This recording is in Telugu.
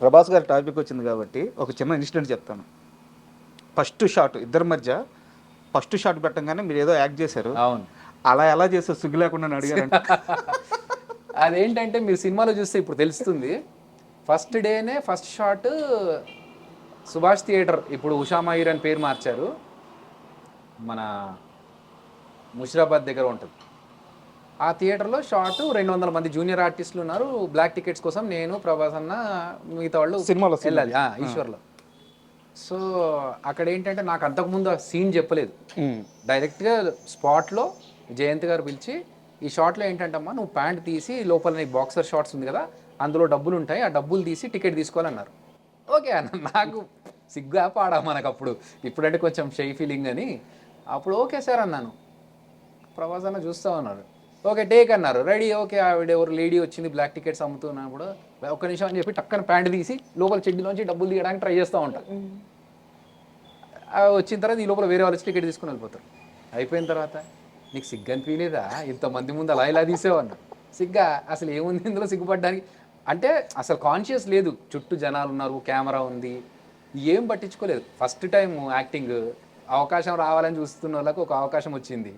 ప్రభాస్ గారి టాపిక్ వచ్చింది కాబట్టి ఒక చిన్న ఇన్సిడెంట్ చెప్తాను. ఫస్ట్ షాట్ ఇద్దరి మధ్య ఫస్ట్ షాట్ పెట్టంగానే మీరు ఏదో యాక్ట్ చేశారు. అవును. అలా ఎలా చేస్తారు సిగ్గు లేకుండా అని అడిగారంట. అదేంటంటే మీరు సినిమాలో చూస్తే ఇప్పుడు తెలుస్తుంది. ఫస్ట్ డేనే ఫస్ట్ షాట్ సుభాష్ థియేటర్, ఇప్పుడు ఉషా మయూర్ అని పేరు మార్చారు, మన ముషిరాబాద్ దగ్గర ఉంటుంది. ఆ థియేటర్లో షాట్ 200 మంది జూనియర్ ఆర్టిస్టులు ఉన్నారు. బ్లాక్ టికెట్స్ కోసం నేను, ప్రభాస్ అన్న, మిగతా వాళ్ళు సినిమాలో వెళ్ళాలి ఈశ్వర్లో. సో అక్కడ ఏంటంటే నాకు అంతకుముందు ఆ సీన్ చెప్పలేదు. డైరెక్ట్గా స్పాట్లో జయంత్ గారు పిలిచి, ఈ షాట్లో ఏంటంటమ్మా నువ్వు ప్యాంట్ తీసి లోపల నీ బాక్సర్ షార్ట్స్ ఉంది కదా, అందులో డబ్బులు ఉంటాయి, ఆ డబ్బులు తీసి టికెట్ తీసుకోవాలన్నారు. ఓకే అన్న, నాకు సిగ్గా పాడా మనకు అప్పుడు, ఇప్పుడంటే కొంచెం షై ఫీలింగ్ అని. అప్పుడు ఓకే సార్ అన్నాను. ప్రభాస్ అన్న చూస్తూ ఉన్నారు. ఓకే టేక్ అన్నారు. Ready, okay. ఆవిడ ఎవరు లేడీ వచ్చింది బ్లాక్ టికెట్స్ అమ్ముతున్నా కూడా, ఒక్క నిమిషం అని చెప్పి టక్కన ప్యాంట్ తీసి లోపల చెడ్డీలోంచి డబ్బులు తీయడానికి ట్రై చేస్తూ ఉంటారు. వచ్చిన తర్వాత ఈ లోపల వేరే వాళ్ళు టికెట్ తీసుకుని వెళ్ళిపోతారు. అయిపోయిన తర్వాత నీకు సిగ్గు అనిపించలేదా, ఇంతమంది ముందు అలా ఇలా తీసేవన్నా? సిగ్గా అసలు ఏముంది ఇందులో సిగ్గుపడ్డానికి? అంటే అసలు కాన్షియస్ లేదు, చుట్టూ జనాలు ఉన్నారు, కెమెరా ఉంది, ఏం పట్టించుకోలేదు. ఫస్ట్ టైం యాక్టింగ్ అవకాశం రావాలని చూస్తున్న వాళ్ళకి ఒక అవకాశం వచ్చింది.